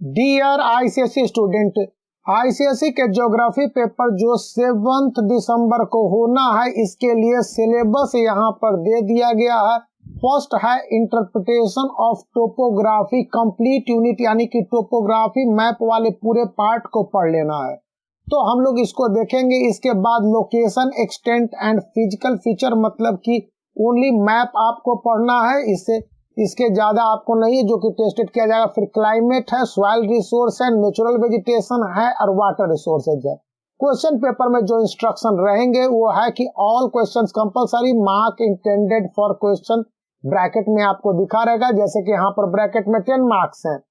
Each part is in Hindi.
डियर आईसीएसई स्टूडेंट, आईसीएसई के ज्योग्राफी पेपर जो 7 दिसंबर को होना है, इसके लिए सिलेबस यहाँ पर दे दिया गया है। फर्स्ट है interpretation of topography complete unit, यानी कि टोपोग्राफी मैप वाले पूरे पार्ट को पढ़ लेना है, तो हम लोग इसको देखेंगे। इसके बाद location extent and physical feature, मतलब कि ओनली मैप आपको पढ़ना है, इसके ज्यादा आपको नहीं, जो कि टेस्टेड किया जाएगा। फिर क्लाइमेट है, सॉइल रिसोर्स है, नेचुरल वेजिटेशन है और वाटर रिसोर्सेज है। क्वेश्चन पेपर में जो इंस्ट्रक्शन रहेंगे वो है कि all questions compulsory, mark intended for question bracket में आपको दिखा रहेगा, जैसे कि यहाँ पर ब्रैकेट में 10 मार्क्स हैं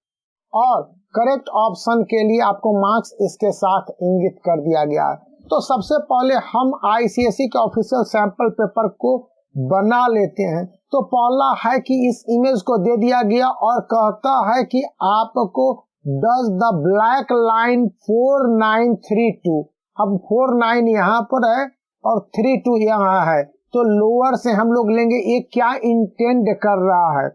और करेक्ट ऑप्शन के लिए आपको मार्क्स इसके साथ इंगित कर दिया गया है। तो सबसे पहले हम आईसीएसई के ऑफिशियल सैंपल पेपर को बना लेते हैं। तो पहला है कि इस इमेज को दे दिया गया और कहता है कि आपको डज द ब्लैक लाइन 4932, अब 49 यहाँ पर है और 32 यहाँ है, तो लोअर से हम लोग लेंगे ये क्या इंटेंड कर रहा है।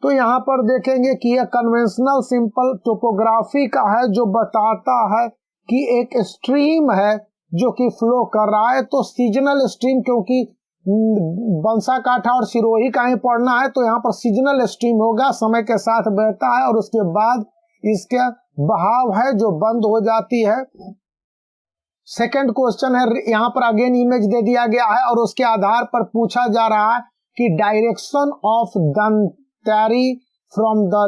तो यहाँ पर देखेंगे कि यह कन्वेंशनल सिंपल टोपोग्राफी का है, जो बताता है कि एक स्ट्रीम है जो कि फ्लो कर रहा है। तो सीजनल स्ट्रीम, क्योंकि बंसाकाठा और सिरोही का ही पढ़ना है, तो यहाँ पर सीजनल स्ट्रीम होगा, समय के साथ बहता है और उसके बाद इसका बहाव है जो बंद हो जाती है। सेकंड क्वेश्चन है, यहाँ पर अगेन इमेज दे दिया गया है और उसके आधार पर पूछा जा रहा है कि डायरेक्शन ऑफ दंतैरी फ्रॉम द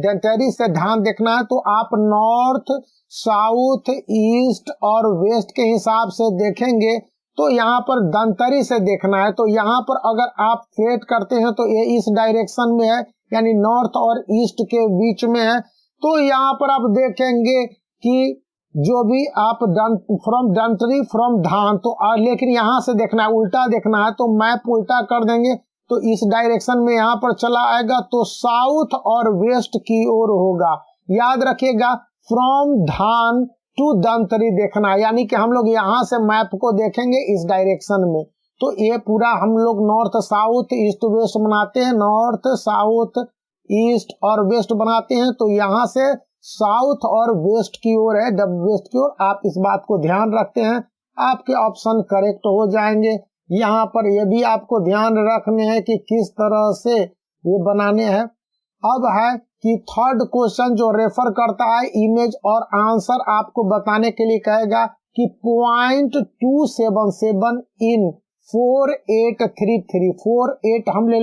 दंतैरी से धान देखना है, तो आप नॉर्थ, साउथ, ईस्ट और वेस्ट के हिसाब से देखेंगे। तो यहाँ पर दंतरी से देखना है, तो यहाँ पर अगर आप फेट करते हैं तो ये इस डायरेक्शन में है, यानी नॉर्थ और ईस्ट के बीच में है। तो यहाँ पर आप देखेंगे कि जो भी आप फ्रॉम दंतरी फ्रॉम धान, तो लेकिन यहाँ से देखना है, उल्टा देखना है, तो मैप उल्टा कर देंगे तो इस डायरेक्शन में यहाँ पर चला आएगा, तो साउथ और वेस्ट की ओर होगा। याद रखिएगा, फ्रॉम धान टू दंतरी देखना है, यानी कि हम लोग यहाँ से मैप को देखेंगे इस डायरेक्शन में। तो ये पूरा हम लोग नॉर्थ साउथ ईस्ट वेस्ट बनाते हैं, नॉर्थ साउथ ईस्ट और वेस्ट बनाते हैं, तो यहाँ से साउथ और वेस्ट की ओर है, वेस्ट की ओर। आप इस बात को ध्यान रखते हैं, आपके ऑप्शन करेक्ट हो जाएंगे। यहाँ पर ये भी आपको ध्यान रखने हैं कि किस तरह से ये बनाने हैं। अब है कि थर्ड क्वेश्चन जो रेफर करता है इमेज और आंसर आपको बताने के लिए कहेगा कि .277 इन 4833, 48 हम ले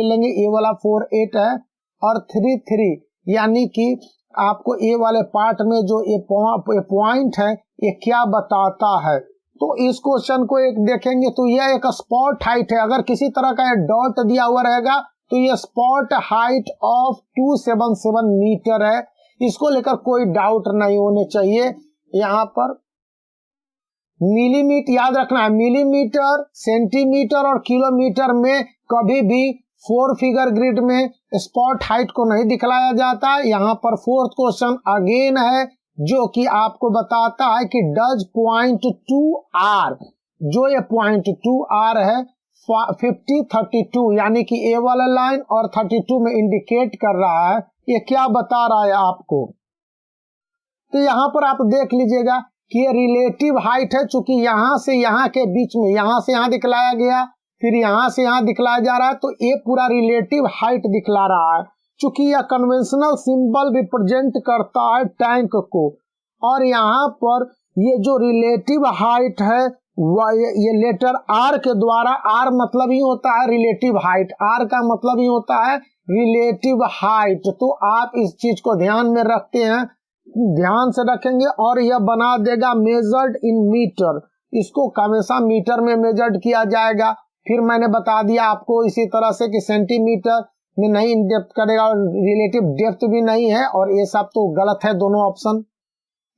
लेंगे, ये वाला 48 है और 33, यानी कि आपको ये वाले पार्ट में जो ये पॉइंट है ये क्या बताता है। तो इस क्वेश्चन को एक देखेंगे तो यह एक स्पॉट हाइट है, अगर किसी तरह का डॉट दिया हुआ रहेगा तो ये स्पॉट हाइट ऑफ 277 मीटर है, इसको लेकर कोई डाउट नहीं होने चाहिए। यहाँ पर मिलीमीटर याद रखना है, मिलीमीटर, सेंटीमीटर और किलोमीटर में कभी भी 4 फिगर ग्रिड में स्पॉट हाइट को नहीं दिखलाया जाता है। यहाँ पर फोर्थ क्वेश्चन अगेन है जो कि आपको बताता है कि डज .2R, जो ये .2R है 5032, यानी कि ए वाला लाइन और 32 में इंडिकेट कर रहा है, ये क्या बता रहा है आपको। तो यहाँ पर आप देख लीजिएगा कि ये रिलेटिव हाइट है, चूंकि यहाँ से यहाँ के बीच में, यहाँ से यहाँ दिखलाया गया, फिर यहाँ से यहाँ दिखलाया जा रहा है, तो ये पूरा रिलेटिव हाइट दिखला रहा है। चूंकि यह कन्वेंशनल सिंबल रिप्रेजेंट करता है टैंक को, और यहाँ पर ये जो रिलेटिव हाइट है ये लेटर आर के द्वारा, आर मतलब ही होता है रिलेटिव हाइट, आर का मतलब ही होता है रिलेटिव हाइट। तो आप इस चीज को ध्यान में रखते हैं, ध्यान से रखेंगे और यह बना देगा मेजर्ड इन मीटर, इसको हमेशा मीटर में मेजर्ड किया जाएगा। फिर मैंने बता दिया आपको इसी तरह से कि सेंटीमीटर में नहीं डेप्थ करेगा और रिलेटिव डेप्थ भी नहीं है, और ये सब तो गलत है दोनों ऑप्शन।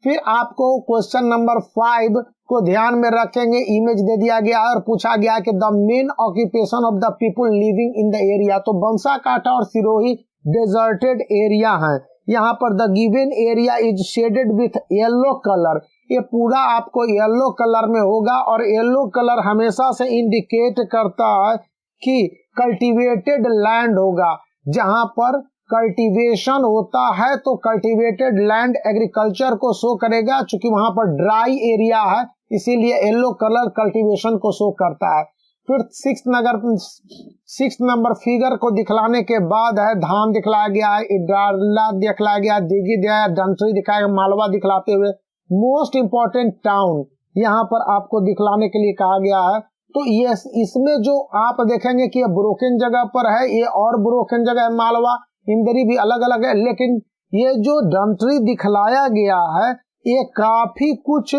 फिर आपको क्वेश्चन नंबर 5 को ध्यान में रखेंगे, इमेज दे दिया गया और पूछा गया कि the main occupation of the people living in the area, तो बंसाकाठा और सिरोही डेजर्टेड एरिया है। यहाँ पर the given area is shaded with yellow colour, ये पूरा आपको येलो कलर में होगा, और येलो कलर हमेशा से इंडिकेट करता है कि कल्टीवेटेड लैंड होगा। जहां पर कल्टीवेशन होता है तो कल्टीवेटेड लैंड एग्रीकल्चर को शो करेगा, चूंकि वहां पर ड्राई एरिया है इसीलिए येलो कलर कल्टीवेशन को शो करता है। फिर सिक्स नंबर फिगर को दिखलाने के बाद है धान दिखलाया गया है, इडाला दिखलाया गया, दिघी दिया है, डंटरी दिखाया, मालवा दिखलाते हुए मोस्ट इंपॉर्टेंट टाउन यहाँ पर आपको दिखलाने के लिए कहा गया है। तो ये इसमें जो आप देखेंगे कि ये ब्रोकन जगह पर है, ये और ब्रोकन जगह है, मालवा इंदरी भी अलग अलग है, लेकिन ये जो डंटरी दिखलाया गया है ये काफी कुछ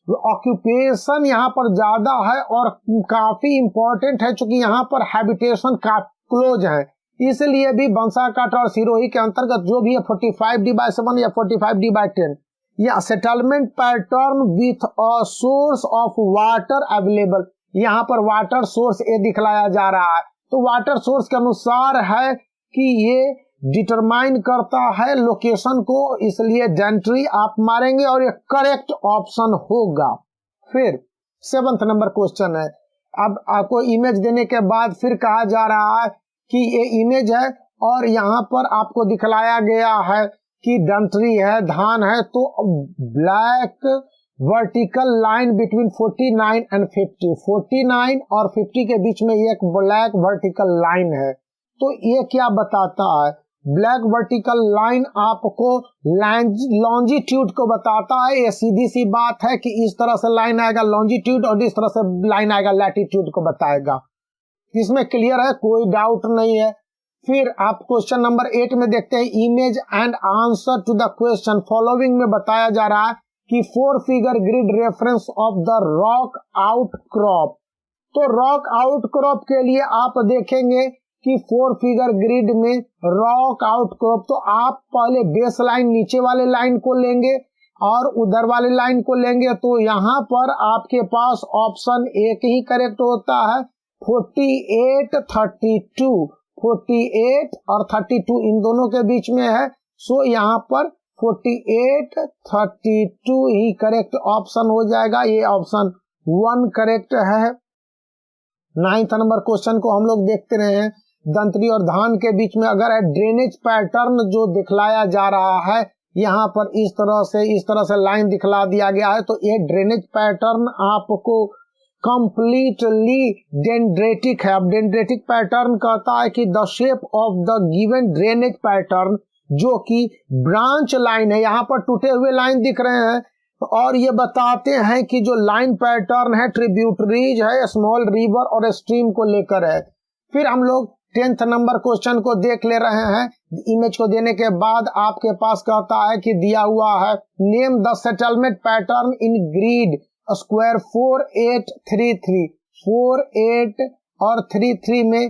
ऑक्यूपेशन यहाँ पर ज्यादा है और काफी इंपॉर्टेंट है, चूंकि यहाँ पर हैबिटेशन का क्लोज है, इसलिए भी बंसाकाठा और सिरोही के अंतर्गत जो भी है 45D/7 या 45D/10 या settlement pattern with a source of water available, यहाँ पर वाटर सोर्स ये दिखलाया जा रहा है। तो वाटर सोर्स के अनुसार है कि ये डिटरमाइन करता है लोकेशन को, इसलिए डेंट्री आप मारेंगे और ये करेक्ट ऑप्शन होगा। फिर 7th नंबर क्वेश्चन है, अब आपको इमेज देने के बाद फिर कहा जा रहा है कि ये इमेज है और यहाँ पर आपको दिखलाया गया है कि डंटरी है, धान है, तो black vertical line between 49 and 50, 49 और 50 के बीच में एक ब्लैक वर्टिकल लाइन है। तो ये क्या बताता है? ब्लैक वर्टिकल लाइन आपको लॉन्जिट्यूड को बताता है। ये सीधी सी बात है कि इस तरह से लाइन आएगा लॉन्जिट्यूड और इस तरह से लाइन आएगा लैटिट्यूड को बताएगा, इसमें क्लियर है, कोई डाउट नहीं है। फिर आप क्वेश्चन नंबर 8 में देखते हैं, image and answer to the question following में बताया जा रहा है कि 4 figure grid reference of the rock outcrop. तो रॉक आउटक्रॉप के लिए आप देखेंगे कि 4 फिगर ग्रिड में रॉक आउटक्रॉप, तो आप पहले बेस लाइन नीचे वाले लाइन को लेंगे और उधर वाले लाइन को लेंगे, तो यहाँ पर आपके पास ऑप्शन एक ही करेक्ट होता है, 48, 32, 48 और 32 इन दोनों के बीच में है, सो यहाँ पर 48, 32 ही करेक्ट ऑप्शन हो जाएगा, ये ऑप्शन 1 करेक्ट है। 9th नंबर क्वेश्चन को हम लोग देखते रहे हैं, दंतरी और धान के बीच में अगर है ड्रेनेज पैटर्न जो दिखलाया जा रहा है, यहाँ पर इस तरह से लाइन दिखला दिया गया है, तो ये ड्रेनेज पैटर्न आपको कंप्लीटली डेंड्रेटिक है। अब डेंड्रेटिक पैटर्न कहता है कि the shape of the given drainage pattern, जो कि ब्रांच लाइन है, यहाँ पर टूटे हुए लाइन दिख रहे हैं और ये बताते हैं कि जो लाइन पैटर्न है ट्रिब्यूटरीज है, स्मॉल रिवर और स्ट्रीम को लेकर है। फिर हम लोग 10th नंबर क्वेश्चन को देख ले रहे हैं। इमेज को देने के बाद आपके पास कहता है कि दिया हुआ है, name the settlement pattern in grid square 4833, 48 और 33 में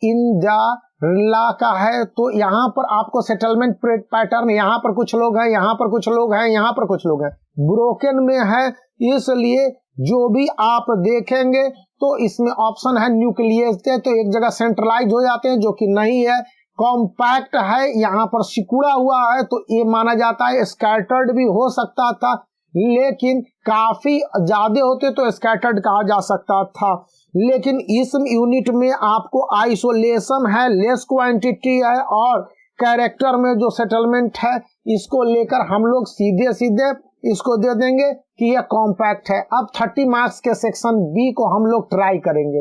इन द ला का है, तो यहाँ पर आपको सेटलमेंट पैटर्न, यहाँ पर कुछ लोग हैं, यहाँ पर कुछ लोग हैं, यहाँ पर कुछ लोग हैं, ब्रोकन में है, इसलिए जो भी आप देखेंगे तो इसमें ऑप्शन है न्यूक्लियस, तो एक जगह सेंट्रलाइज हो जाते हैं, जो कि नहीं है। कॉम्पैक्ट है, यहाँ पर सिकुड़ा हुआ है, तो ये माना जाता है। स्कैटर्ड भी हो सकता था, लेकिन काफी ज्यादा होते तो स्कैटर्ड कहा जा सकता था, लेकिन इस यूनिट में आपको आइसोलेशन है, लेस क्वांटिटी है और कैरेक्टर में जो सेटलमेंट है, इसको लेकर हम लोग सीधे सीधे इसको दे देंगे कि यह कॉम्पैक्ट है। अब 30 मार्क्स के सेक्शन बी को हम लोग ट्राई करेंगे।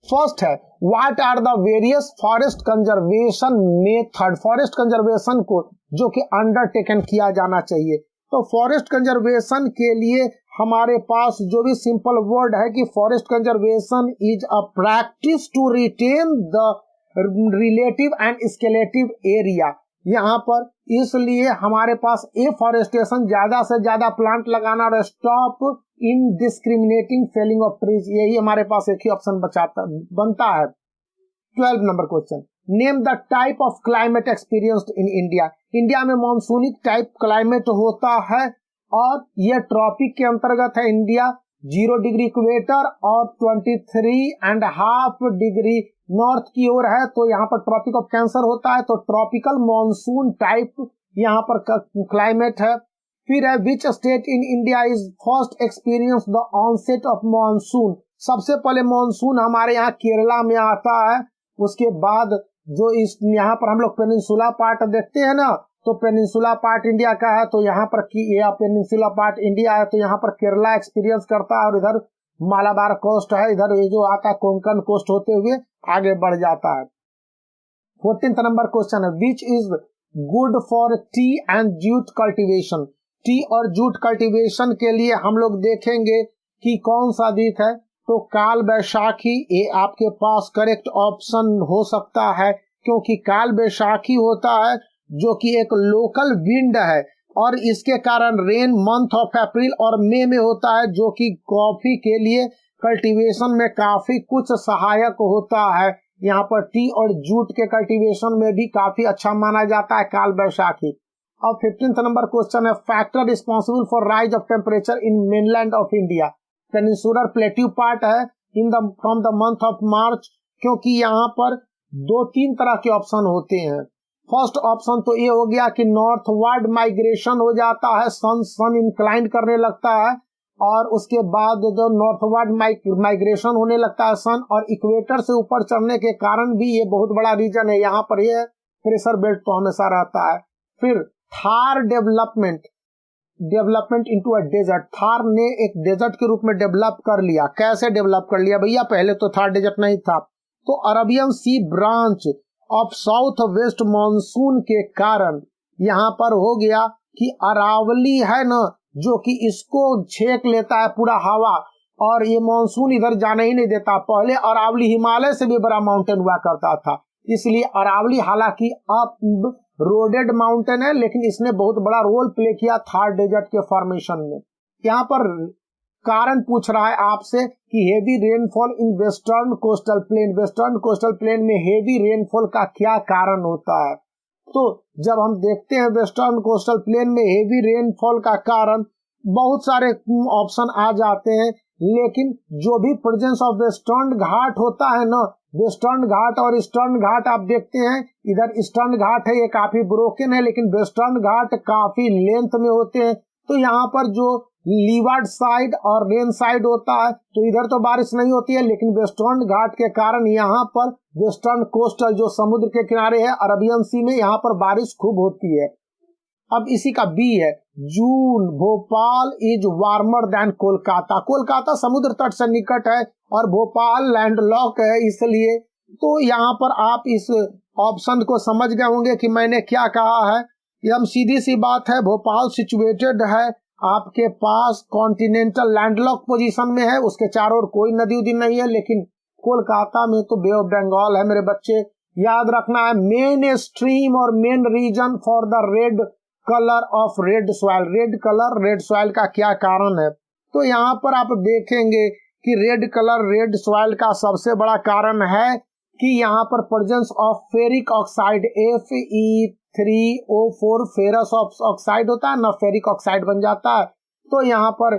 फर्स्ट है, what are the various forest conservation method, forest conservation को जो कि अंडरटेकन किया जाना चाहिए। तो फॉरेस्ट कंजर्वेशन के लिए हमारे पास जो भी सिंपल वर्ड है कि forest conservation is a practice to retain the relative and selective area. यहाँ पर इसलिए हमारे पास एफॉरेस्टेशन, ज्यादा से ज्यादा प्लांट लगाना और stop in discriminating felling of trees, यही हमारे पास एक ही ऑप्शन बनता है। 12 number question, name the type of climate experienced in India. India में मॉनसूनिक टाइप क्लाइमेट होता है और यह ट्रॉपिक के अंतर्गत है। इंडिया 0 डिग्री इक्वेटर और 23.5 डिग्री नॉर्थ की ओर है, तो यहाँ पर ट्रॉपिक ऑफ कैंसर होता है, तो ट्रॉपिकल मॉनसून टाइप यहाँ पर क्लाइमेट है। फिर है, which state in India is first experience the onset of monsoon. सबसे पहले मॉनसून हमारे यहाँ केरला में आता है, उसके बाद जो इस यहाँ पर हम लोग पेनिनसुला पार्ट देखते हैं ना, तो पेनिनसुला पार्ट इंडिया का है, तो यहाँ पर यह पेनिनसुला पार्ट इंडिया है, तो यहाँ पर केरला एक्सपीरियंस करता है और इधर मालाबार कोस्ट है, इधर ये जो आता है कोंकण कोस्ट होते हुए आगे बढ़ जाता है। 14th नंबर क्वेश्चन है, which is good for T and jute cultivation. T और जूट कल्टीवेशन के लिए हम लोग देखेंगे कि कौन सा द्वीप है, तो काल बैशाखी ये आपके पास करेक्ट ऑप्शन हो सकता है, क्योंकि काल बैशाखी होता है जो कि एक लोकल विंड है और इसके कारण रेन मंथ ऑफ अप्रैल और मई में होता है, जो कि कॉफी के लिए कल्टीवेशन में काफी कुछ सहायक होता है। यहाँ पर टी और जूट के कल्टीवेशन में भी काफी अच्छा माना जाता है काल बैशाखी। अब 15th नंबर क्वेश्चन है, factor responsible for rise of temperature in mainland of India. Peninsular plateau part है in the from the month of March, क्योंकि यहाँ पर 2-3 तरह के ऑप्शन होते हैं। फर्स्ट ऑप्शन तो ये हो गया कि नॉर्थवर्ड माइग्रेशन हो जाता है, सन इंक्लाइन करने लगता है, और उसके बाद जो नॉर्थवर्ड माइग्रेशन होने लगता है सन, और इक्वेटर से ऊपर चढ़ने के कारण भी ये बहुत बड़ा रीजन है, यहाँ पर ये प्रेशर बेल्ट तो हमेशा रहता है। फिर Thar development into a desert, Thar ने एक डेजर्ट के रूप में डेवलप कर लिया। कैसे डेवलप कर लिया भैया, पहले तो थार डेजर्ट नहीं था, तो Arabian sea branch of south west monsoon के कारण यहाँ पर हो गया कि अरावली है ना, जो कि इसको छेक लेता है पूरा हवा, और ये मानसून इधर जाने ही नहीं देता। पहले अरावली हिमालय से भी बड़ा माउंटेन हुआ करता था, इसलिए अरावली हालांकि अब रोडेड माउंटेन है, लेकिन इसने बहुत बड़ा रोल प्ले किया थार डेजर्ट के फॉर्मेशन में। यहाँ पर कारण पूछ रहा है आपसे कि heavy rainfall in western coastal plain, western coastal plain में हेवी रेनफॉल का क्या कारण होता है। तो जब हम देखते हैं वेस्टर्न कोस्टल प्लेन में हेवी रेनफॉल का कारण, बहुत सारे ऑप्शन आ जाते हैं, लेकिन जो भी प्रेजेंस ऑफ वेस्टर्न घाट होता है ना, वेस्टर्न घाट और ईस्टर्न घाट आप देखते हैं, इधर ईस्टर्न घाट है ये काफी ब्रोकन है, लेकिन वेस्टर्न घाट काफी लेंथ में होते हैं। तो यहाँ पर जो लीवार्ड साइड और रेन साइड होता है, तो इधर तो बारिश नहीं होती है, लेकिन वेस्टर्न घाट के कारण यहाँ पर वेस्टर्न कोस्टल जो समुद्र के किनारे है अरबियन सी में, यहाँ पर बारिश खूब होती है। अब इसी का बी है, June Bhopal is warmer than Kolkata. Kolkata समुद्र तट से निकट है और भोपाल लैंडलॉक है, इसलिए तो यहाँ पर आप इस ऑप्शन को समझ गए होंगे कि मैंने क्या कहा है। यह सीधी सी बात है, भोपाल सिचुएटेड है आपके पास कॉन्टिनेंटल लैंडलॉक पोजीशन में है, उसके चारों ओर कोई नदी उदी नहीं है, लेकिन कोलकाता में तो बे ऑफ बंगाल है मेरे बच्चे। याद रखना है, मेन स्ट्रीम और main reason for the red colour of red soil, red colour red soil का क्या कारण है। तो यहाँ पर आप देखेंगे कि रेड कलर रेड सॉइल का सबसे बड़ा कारण है कि यहाँ पर presence of ferric oxide Fe3O4 ferrous oxide होता है ना, फेरिक ऑक्साइड बन जाता है, तो यहाँ पर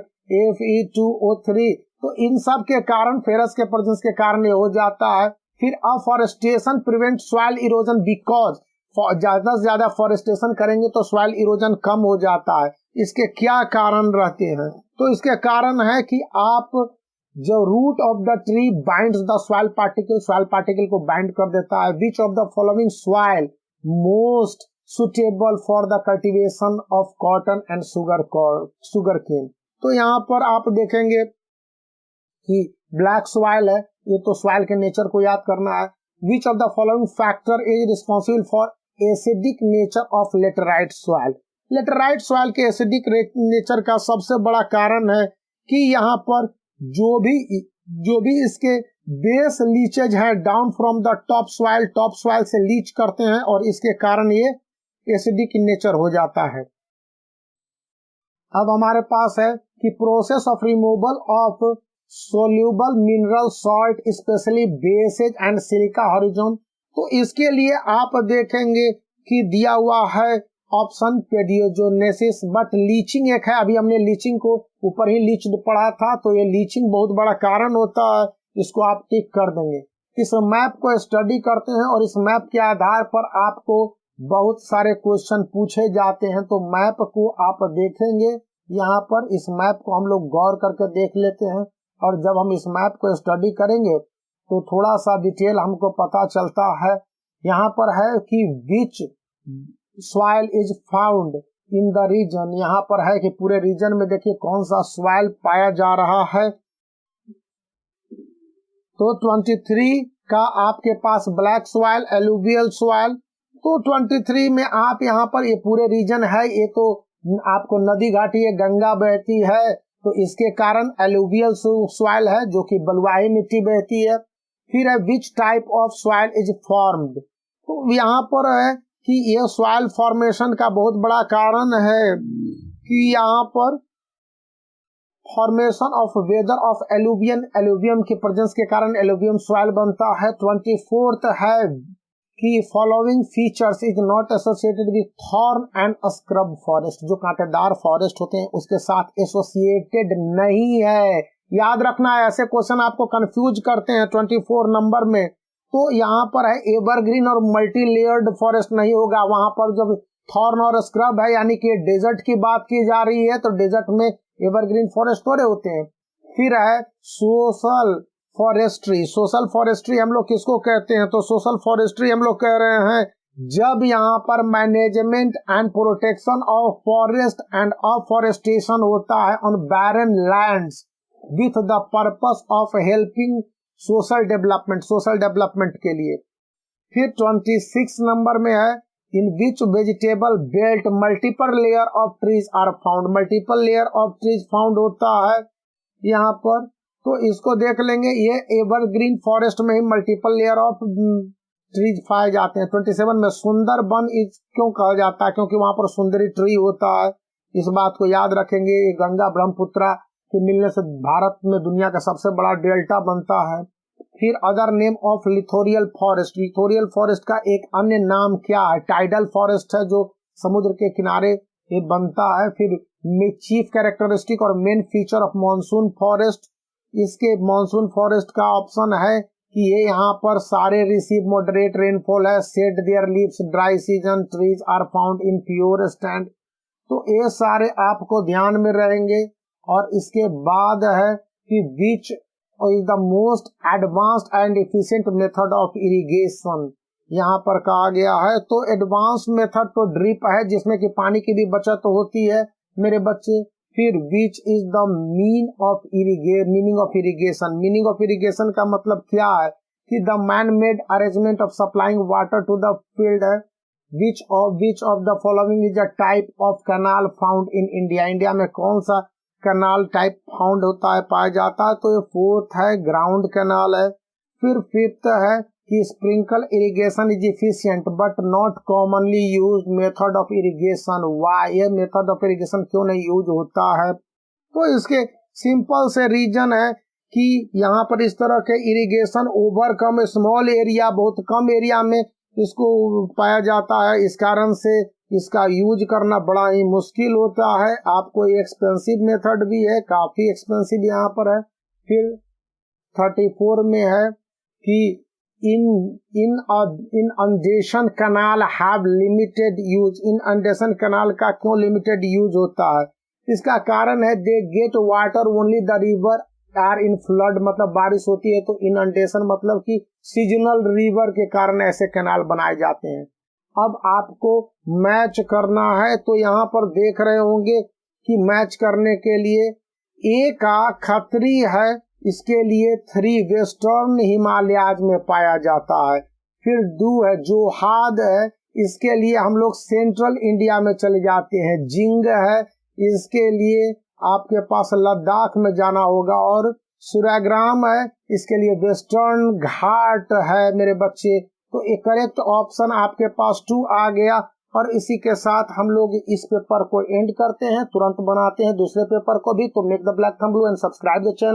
Fe2O3, तो इन सब के कारण फेरस के प्रेजेंस के कारण ये हो जाता है। फिर afforestation prevent soil erosion, because ज्यादा से ज्यादा फॉरेस्टेशन करेंगे तो सॉइल इरोजन कम हो जाता है। इसके क्या कारण रहते हैं, तो इसके कारण है कि आप जो root of the tree binds the soil particle को बाइंड कर देता है। Which of the following soil most suitable for the cultivation of cotton and sugarcane. तो यहाँ पर आप देखेंगे कि ब्लैक सॉइल है, ये तो सॉइल के नेचर को याद करना है। Which of the following factor is responsible for acidic nature of laterite soil. Laterite soil के एसिडिक नेचर का सबसे बड़ा कारण है कि यहाँ पर जो भी इसके बेस लीचेज है down from the top soil से लीच करते हैं, और इसके कारण ये एसिडिक नेचर हो जाता है। अब हमारे पास है कि process of removal of soluble mineral salt specially bases and silica horizon. तो इसके लिए आप देखेंगे कि दिया हुआ है ऑप्शन पेडियोजेनेसिस, बट लीचिंग एक है, अभी हमने लीचिंग को ऊपर ही लीच पढ़ा था, तो ये लीचिंग बहुत बड़ा कारण होता है, इसको आप टिक कर देंगे। इस मैप को स्टडी करते हैं और इस मैप के आधार पर आपको बहुत सारे क्वेश्चन पूछे जाते हैं, तो मैप को आप देखेंगे। यहाँ पर इस मैप को हम लोग गौर करके देख लेते हैं, और जब हम इस मैप को स्टडी करेंगे तो थोड़ा सा डिटेल हमको पता चलता है यहाँ पर है कि which soil is found in the region, यहाँ पर है कि पूरे रीजन में देखिए कौन सा सॉइल पाया जा रहा है। तो 23 का आपके पास ब्लैक सॉइल, एलुवियल सॉइल। तो 23 में आप यहाँ पर ये पूरे रीजन है, ये तो आपको नदी घाटी है, गंगा बहती है, तो इसके कारण एलुवियल सॉइल है जो कि बलुआही मिट्टी बहती है। फिर है which type of soil is formed, तो यहाँ पर है कि ये सॉइल फॉर्मेशन का बहुत बड़ा कारण है कि यहाँ पर formation of weather of alluvion, alluvium के प्रेजेंस के कारण एलुवियम सॉइल बनता है। 24th है कि following features is not associated with thorn and scrub forest, जो कांटेदार फॉरेस्ट होते हैं उसके साथ एसोसिएटेड नहीं है। याद रखना है, ऐसे क्वेश्चन आपको कंफ्यूज करते हैं 24 नंबर में। तो यहाँ पर है एवरग्रीन और मल्टी लेयर्ड फॉरेस्ट नहीं होगा, वहां पर जब थॉर्न और स्क्रब है यानी कि डेजर्ट की बात की जा रही है तो डेजर्ट में एवरग्रीन फॉरेस्ट थोड़े होते हैं। फिर है सोशल फॉरेस्ट्री, सोशल फॉरेस्ट्री हम लोग किसको कहते हैं, तो सोशल फॉरेस्ट्री हम लोग कह रहे हैं जब यहाँ पर management and protection of forest and afforestation होता है on barren lands with the purpose of helping social development, social development के लिए। फिर 26 नंबर में है in which vegetable belt multiple layer of trees are found, multiple layer of trees found होता है यहाँ पर। तो इसको देख लेंगे, ये एवरग्रीन फॉरेस्ट में ही मल्टीपल लेयर ऑफ ट्रीज पाए जाते हैं। 27 में सुंदर वन इज क्यों कहा जाता है, क्योंकि वहां पर सुंदरी ट्री होता है, इस बात को याद रखेंगे। गंगा ब्रह्मपुत्रा के मिलने से भारत में दुनिया का सबसे बड़ा डेल्टा बनता है। फिर other name of littoral forest, littoral forest का एक अन्य नाम क्या है, टाइडल फॉरेस्ट है जो समुद्र के किनारे ये बनता है। फिर चीफ कैरेक्टरिस्टिक और main feature of monsoon forest, इसके मॉनसून फॉरेस्ट का ऑप्शन है कि ये यहाँ पर सारे रिसीव मॉडरेट रेनफॉल है, shed their leaves dry season, trees are found in pure stand. तो ये सारे आपको ध्यान में रहेंगे। और इसके बाद है कि विच is the most advanced and efficient method of irrigation, यहाँ पर कहा गया है। तो एडवांस मेथड तो ड्रिप है जिसमें कि पानी की भी बचत होती है मेरे बच्चे। फिर which is the meaning of irrigation, meaning of irrigation का मतलब क्या है कि the man made arrangement of supplying water to the field है। Which of the following is a type of canal found in India, India में कौन सा कैनाल टाइप फाउंड होता है, पाया जाता है, तो ये 4th है ग्राउंड कैनाल है। फिर 5th है कि sprinkle irrigation is efficient but not commonly used method of irrigation, why, ये मेथड ऑफ इरिगेशन क्यों नहीं यूज होता है। तो इसके सिंपल से रीजन है कि यहाँ पर इस तरह के इरिगेशन ओवरकम स्मॉल एरिया, बहुत कम एरिया में इसको पाया जाता है, इस कारण से इसका यूज करना बड़ा ही मुश्किल होता है। आपको एक्सपेंसिव मेथड भी है, काफी एक्सपेंसिव यहाँ पर है। फिर 34 में है कि inundation canal have limited use, inundation canal का क्यों लिमिटेड यूज होता है, इसका कारण है they get water only the river are in flood, मतलब बारिश होती है तो इनअंडेशन मतलब कि सीजनल रिवर के कारण ऐसे कैनाल बनाए जाते हैं। अब आपको मैच करना है तो यहाँ पर देख रहे होंगे कि मैच करने के लिए ए का खत्री है, इसके लिए 3 वेस्टर्न हिमालयाज में पाया जाता है। फिर 2 है जोहाद है, इसके लिए हम लोग सेंट्रल इंडिया में चले जाते हैं। जिंग है, इसके लिए आपके पास लद्दाख में जाना होगा। और सुराग्राम है, इसके लिए वेस्टर्न घाट है मेरे बच्चे। तो एक करेक्ट ऑप्शन आपके पास 2 आ गया। और इसी के साथ हम लोग इस पेपर को एंड करते हैं, तुरंत बनाते हैं दूसरे पेपर को भी। तो make the black thumb blue and subscribe the channel.